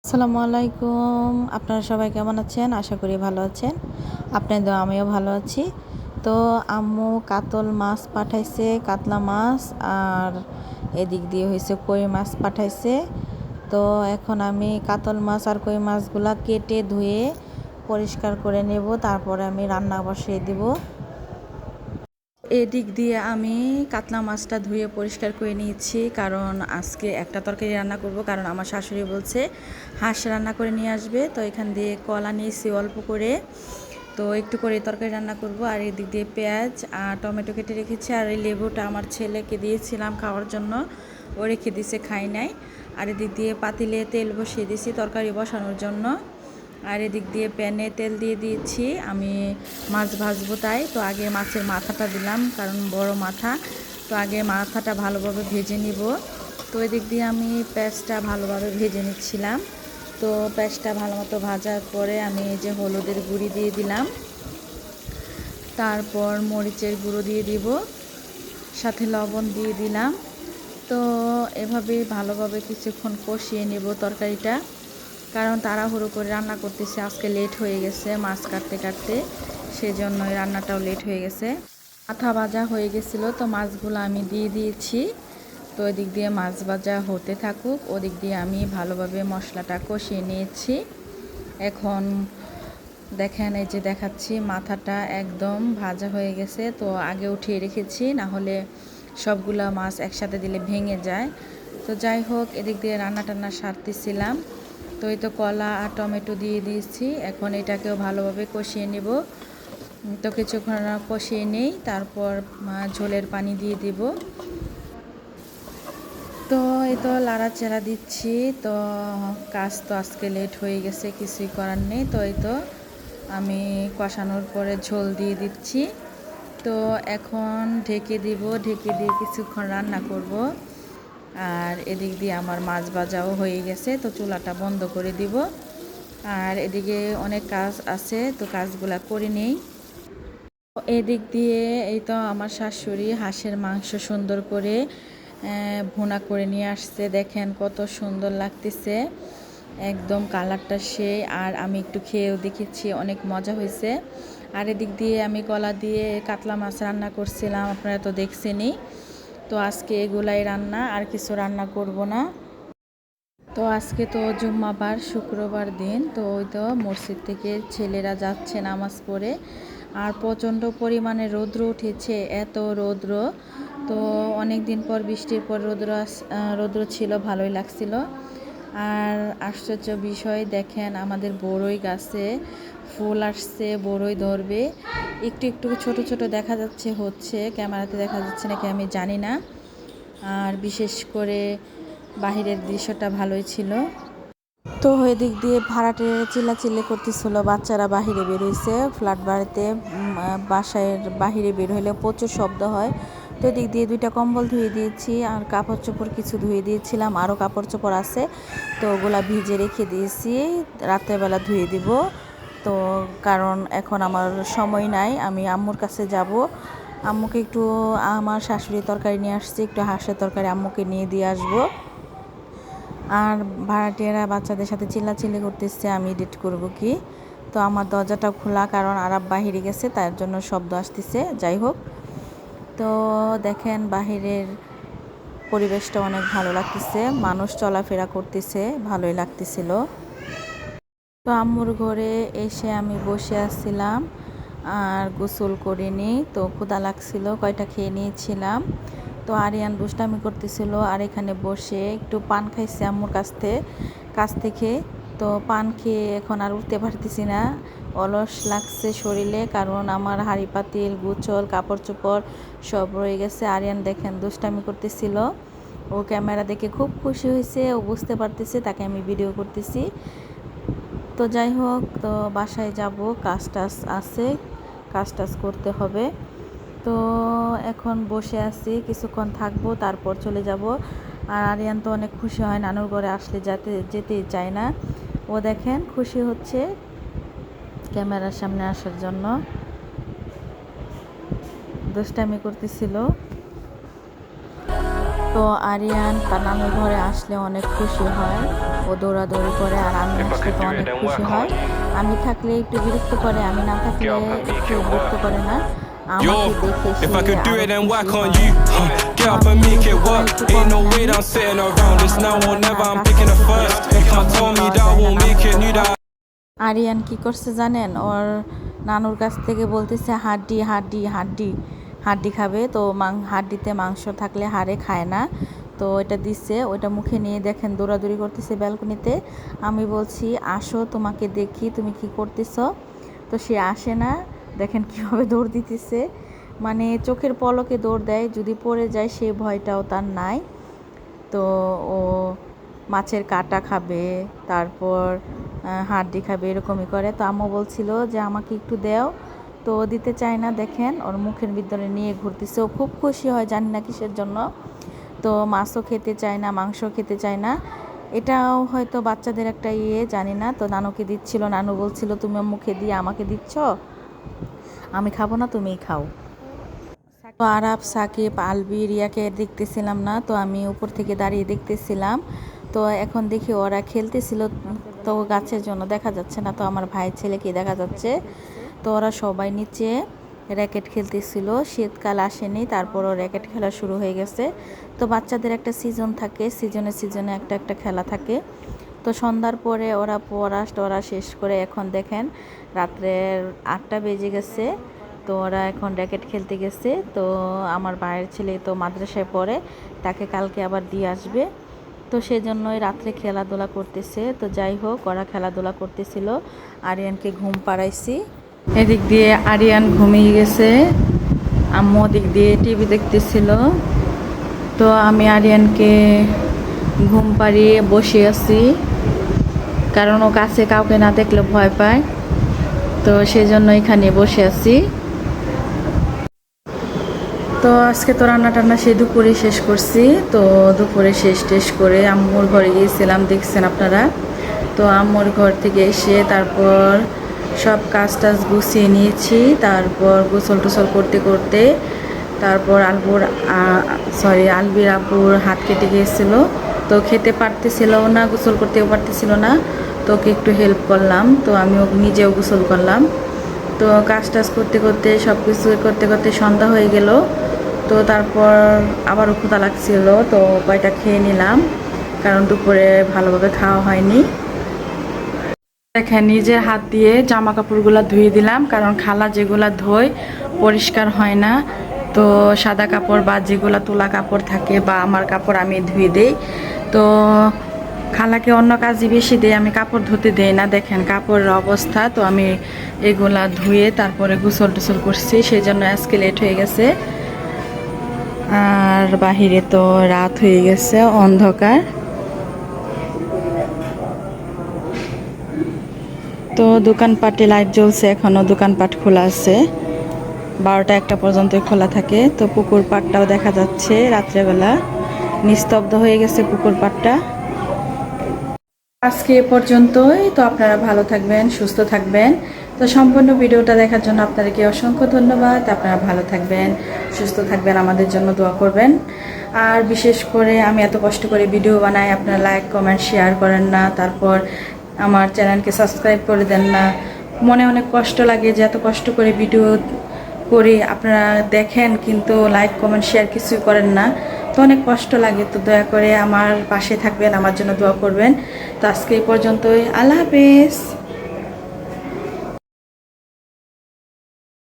আসসালামু আলাইকুম। আপনারা সবাই কেমন আছেন? আশা করি ভালো আছেন। আপনাদের দোয়া আমিও ভালো আছি। তো আম্মু কাতল মাছ পাঠাইছে, কাতলা মাছ, আর এদিক দিয়ে হয়েছে কই মাছ পাঠাইছে। তো এখন আমি কাতল মাছ আর কই মাছগুলা কেটে ধুয়ে পরিষ্কার করে নেব, তারপরে আমি রান্না বসিয়ে দেব। এদিক দিয়ে আমি কাতলা মাছটা ধুয়ে পরিষ্কার করে নিয়েছি, কারণ আজকে একটা তরকারি রান্না করব, কারণ আমার শাশুড়ি বলছে হাঁস রান্না করে নিয়ে আসবে। তো এখান দিয়ে কলা নিয়েছি অল্প করে, তো একটু করে তরকারি রান্না করব। আর এদিক দিয়ে পেঁয়াজ আর টমেটো কেটে রেখেছি, আর এই লেবুটা আমার ছেলেকে দিয়েছিলাম খাওয়ার জন্য, ও রেখে দিয়েছে, খাই নাই। আর এদিক দিয়ে পাতিলে তেল বসিয়ে দিয়েছি তরকারি বসানোর জন্য। আর এদিক দিয়ে প্যানে তেল দিয়ে দিয়েছি, আমি মাছ ভাজবো তাই। তো আগে মাছের মাথাটা দিলাম, কারণ বড় মাথা। তো আগে মাথাটা ভালোভাবে ভেজে নিব। তো এদিক দিয়ে আমি পেঁয়াজটা ভালোভাবে ভেজে নিচ্ছিলাম। তো পেঁয়াজটা ভালো মতো ভাজার পরে আমি এই যে হলুদের গুঁড়ি দিয়ে দিলাম, তারপর মরিচের গুঁড়ো দিয়ে দিব, সাথে লবণ দিয়ে দিলাম। তো এভাবেই ভালোভাবে কিছুক্ষণ কষিয়ে নেব তরকারিটা, কারণ তাড়াহুড়ো করে রান্না করতেছি, আজকে লেট হয়ে গেছে মাছ কাটতে কাটতে, সেজন্যই রান্নাটাও লেট হয়ে গেছে। মাথা ভাজা হয়ে গেছিলো, তো মাছগুলো আমি দিয়ে দিয়েছি। তো এদিক দিয়ে মাছ ভাজা হতে থাকুক, ওদিক দিয়ে আমি ভালোভাবে মশলাটা কষিয়ে নিয়েছি। এখন দেখেন, এই যে দেখাচ্ছি, মাথাটা একদম ভাজা হয়ে গেছে। তো আগে উঠিয়ে রেখেছি, না হলে সবগুলা মাছ একসাথে দিলে ভেঙে যায়। তো যাই হোক, এদিক দিয়ে রান্না টান্না সারতেছিলাম। তো এই তো কলা আর টমেটো দিয়ে দিয়েছি, এখন এটাকেও ভালোভাবে কষিয়ে নেব। তো কিছুক্ষণ কষিয়ে নেই, তারপর ঝোলের পানি দিয়ে দিব। তো এই তো লাড়াচাড়া দিচ্ছি। তো কাজ তো আজকে লেট হয়ে গেছে, কিছুই করার নেই। তো এই তো আমি কষানোর পরে ঝোল দিয়ে দিচ্ছি। তো এখন ঢেকে দিব, ঢেকে দিয়ে কিছুক্ষণ রান্না করব। আর এদিক দিয়ে আমার মাছ ভাজাও হয়ে গেছে, তো চুলাটা বন্ধ করে দিব। আর এদিকে অনেক কাজ আছে, তো কাজগুলা করে নেই। এদিক দিয়ে এই তো আমার শাশুড়ি হাঁসের মাংস সুন্দর করে ভুনা করে নিয়ে আসছে। দেখেন কত সুন্দর লাগতেছে, একদম কালারটা সেই। আর আমি একটু খেয়েও দেখেছি, অনেক মজা হয়েছে। আর এদিক দিয়ে আমি কলা দিয়ে কাতলা মাছ রান্না করছিলাম, আপনারা তো দেখছেনই। তো আজকে এগুলাই রান্না, আর কিছু রান্না করব না। তো আজকে তো জুম্মাবার, শুক্রবার দিন। তো ওই তো মসজিদ থেকে ছেলেরা যাচ্ছে নামাজ পড়ে, আর প্রচণ্ড পরিমাণে রৌদ্র উঠেছে, এত রৌদ্র। তো অনেক দিন পর, বৃষ্টির পর রৌদ্র ছিল, ভালোই লাগছিল। আর আশ্চর্য বিষয় দেখেন, আমাদের বড়ই গাছে ফুল আসছে, বড়ই ধরবে। একটু একটু ছোট ছোট দেখা যাচ্ছে, হচ্ছে ক্যামেরাতে দেখা যাচ্ছে নাকি আমি জানি না। আর বিশেষ করে বাহিরের দৃশ্যটা ভালোই ছিল। তো এদিক দিয়ে ভাড়াটে চিল্লাচিল্লি করতেছিল, বাচ্চারা বাহিরে বের হয়েছে। ফ্ল্যাট বাড়িতে বাসায় বাহিরে বের হইলে প্রচুর শব্দ হয়। তো এদিক দিয়ে দুইটা কম্বল ধুয়ে দিয়েছি, আর কাপড় চোপড় কিছু ধুয়ে দিয়েছিলাম, আরও কাপড় চোপড় আছে, তো ওগুলা ভিজে রেখে দিয়েছি, রাত্রেবেলা ধুয়ে দিব। তো কারণ এখন আমার সময় নাই, আমি আম্মুর কাছে যাব। আম্মুকে একটু, আমার শাশুড়ি তরকারি নিয়ে আসছে, একটু হাঁসের তরকারি আম্মুকে নিয়ে দিয়ে আসবো। আর ভাড়াটিয়ারা বাচ্চাদের সাথে চিল্লাচিল্লি করতেছে, আমি এডিট করব কি। তো আমার দরজাটা খোলা, কারণ আরাব বাহিরে গেছে, তার জন্য শব্দ আসতেছে। যাই হোক, তো দেখেন বাহিরের পরিবেশটা অনেক ভালো লাগতেছে, মানুষ চলাফেরা করতেছে, ভালোই লাগতেছিল। তো আম্মুর ঘরে এসে আমি বসে আসছিলাম, আর গোসল করিনি, তো ক্ষুধা লাগছিল, কয়টা খেয়ে নিয়েছিলাম। তো আরিয়ান দুষ্টামি করতেছিল, আর এখানে বসে একটু পান খাইছে আম্মুর কাছ থেকে। তো পান খেয়ে এখন আর উঠতে পারতেছি না, অলস লাগছে শরীরে, কারণ আমার হাঁড়ি পাতিল গোছল কাপড় চোপড় সব রয়ে গেছে। আরিয়ান দেখেন দুষ্টামি করতেছিল, ও ক্যামেরা দেখে খুব খুশি হয়েছে, ও বুঝতে পারতেছে তাকে আমি ভিডিও করতেছি। তো যাই হোক, তো বাসায় যাব, কাজ টাজ আছে, কাজ টাজ করতে হবে। তো এখন বসে আছি, কিছুক্ষণ থাকবো, তারপর চলে যাব। আর আরিয়ান তো অনেক খুশি হয়, নানুর ঘরে আসলে যেতেই চায় না। ও দেখেন খুশি হচ্ছে ক্যামেরার সামনে আসার জন্য, দুষ্টামি করতেছিল। তো আরিয়ান তার নানুর ঘরে আসলে অনেক খুশি হয়, ও দৌড়াদৌড়ি করে, আর আমি আসলে তো অনেক খুশি হয়। আমি থাকলে একটু বিরক্ত করে, আমি না থাকলে একটু বিরক্ত করে না। আমাকে দেখে সে আরো খুশি হয়। তো আমি একটু কমই নাই। আরিয়ান কি করছে জানেন, ওর নানুর কাছ থেকে বলতেছে হাড্ডি হাড্ডি হাড্ডি হাড্ডি খাবে। তো হাড্ডিতে মাংস থাকলে হাড়ে খায় না, তো এটা দিচ্ছে, ওইটা মুখে নিয়ে দেখেন দৌড়াদৌড়ি করতেছে ব্যালকনিতে। আমি বলছি আসো তোমাকে দেখি তুমি কি করতেছ, তো সে আসে না। দেখেন কীভাবে দৌড় দিতেছে, মানে চোখের পলকে দৌড় দেয়, যদি পড়ে যায় সেই ভয়টাও তার নাই। তো ও মাছের কাঁটা খাবে, তারপর হাড্ডি খাবে, এরকমই করে। তো আম্মু বলছিল যে আমাকে একটু দাও, তো দিতে চায় না। দেখেন ওর মুখের ভিতরে নিয়ে ঘুরতেছে, ও খুব খুশি হয় জানি না কিসের জন্য। তো মাছও খেতে চায় না, মাংসও খেতে চায় না। এটাও হয়তো বাচ্চাদের একটা জানি না। তো নানুকে দিচ্ছিল, নানু বলছিল তুমি মুখে দিয়ে আমাকে দিচ্ছ, আমি খাবো না, তুমিই খাও। তো আরাফ, সাকিব, আলবি, রিয়াকে দেখতেছিলাম না, তো আমি উপর থেকে দাঁড়িয়ে দেখতেছিলাম। তো এখন দেখি ওরা খেলতেছিল, তো গাছের জন্য দেখা যাচ্ছে না, তো আমার ভাইয়ের ছেলেকে দেখা যাচ্ছে। তো ওরা সবাই নিচে র্যাকেট খেলতেছিল, শীতকাল আসেনি, তারপরও র্যাকেট খেলা শুরু হয়ে গেছে। তো বাচ্চাদের একটা সিজন থাকে, সিজনে সিজনে একটা একটা খেলা থাকে। তো সন্ধ্যার পরে ওরা পড়া শেষ করে এখন দেখেন রাত্রের 8টা বেজে গেছে, তো ওরা এখন র্যাকেট খেলতে গেছে। তো আমার ভাইয়ের ছেলে তো মাদ্রাসায় পড়ে, তাকে কালকে আবার দিয়ে আসবে, তো সেই জন্যই রাত্রে খেলাধুলা করতেছে। তো যাই হোক, ওরা খেলাধুলা করতেছিল, আরিয়ানকে ঘুম পাড়াইছি। এদিক দিয়ে আরিয়ান ঘুমিয়ে গেছে, আম্মু দিক দিয়ে টিভি দেখতেছিল। তো আমি আরিয়ানকে ঘুম পাড়িয়ে বসে আছি, কারণ ও কাছে কাউকে না দেখলে ভয় পায়, তো সেজন্য এখানে বসে আছি। তো আজকে তো রান্না টান্না সেই দুপুরে শেষ করছি। তো দুপুরে শেষ করে আম্মুর ঘরে গিয়েছিলাম, দেখছেন আপনারা। তো আম্মুর ঘর থেকে এসে তারপর সব কাজ টাজ গুছিয়ে নিয়েছি, তারপর গোসল টোসল করতে করতে তারপর আলবির আব্বুর হাত কেটে গিয়েছিল, তো খেতে পারতেছিল না, গোসল করতেও পারতেছিল না, তো ওকে একটু হেল্প করলাম। তো আমিও নিজেও গোসল করলাম। তো কাজ টাজ করতে করতে সব কিছু করতে করতে সন্ধ্যা হয়ে গেল। তো তারপর আবারও ক্ষুধা লাগছিল, তো কয়টা খেয়ে নিলাম, কারণ দুপুরে ভালোভাবে খাওয়া হয়নি। দেখেন নিজের হাত দিয়ে জামা কাপড়গুলো ধুয়ে দিলাম, কারণ খালা যেগুলা ধোয় পরিষ্কার হয় না। তো সাদা কাপড় বা যেগুলো তোলা কাপড় থাকে বা আমার কাপড় আমি ধুয়ে দিই। তো খালাকে অন্য কাজই বেশি দেয়, আমি কাপড় ধুতে দেই না। দেখেন কাপড়ের অবস্থা, তো আমি এগুলা ধুয়ে তারপরে গোসল টোসল করছি, সেই জন্য আজকে লেট হয়ে গেছে। আর বাহিরে তো রাত হয়ে গেছে, অন্ধকার। তো দোকানপাটে লাইট জ্বলছে, এখনও দোকানপাট খোলা আছে, 12টা 1টা পর্যন্তই খোলা থাকে। তো পুকুর পাড়টাও দেখা যাচ্ছে রাত্রেবেলা, নিস্তব্ধ হয়ে গেছে পুকুর পাড়টা। আজকে এ পর্যন্তই। তো আপনারা ভালো থাকবেন, সুস্থ থাকবেন। তো সম্পূর্ণ ভিডিওটা দেখার জন্য আপনাদেরকে অসংখ্য ধন্যবাদ। আপনারা ভালো থাকবেন, সুস্থ থাকবেন, আমাদের জন্য দোয়া করবেন। আর বিশেষ করে আমি এত কষ্ট করে ভিডিও বানাই, আপনারা লাইক কমেন্ট শেয়ার করেন না, তারপর আমার চ্যানেলকে সাবস্ক্রাইব করে দেন না। মনে অনেক কষ্ট লাগে যে এত কষ্ট করে ভিডিও করি, আপনারা দেখেন কিন্তু লাইক কমেন্ট শেয়ার কিছুই করেন না, তো অনেক কষ্ট লাগে। তো দয়া করে আমার পাশে থাকবেন, আমার জন্য দোয়া করবেন। তো আজকে এই পর্যন্তই, আল্লাহ হাফেজ।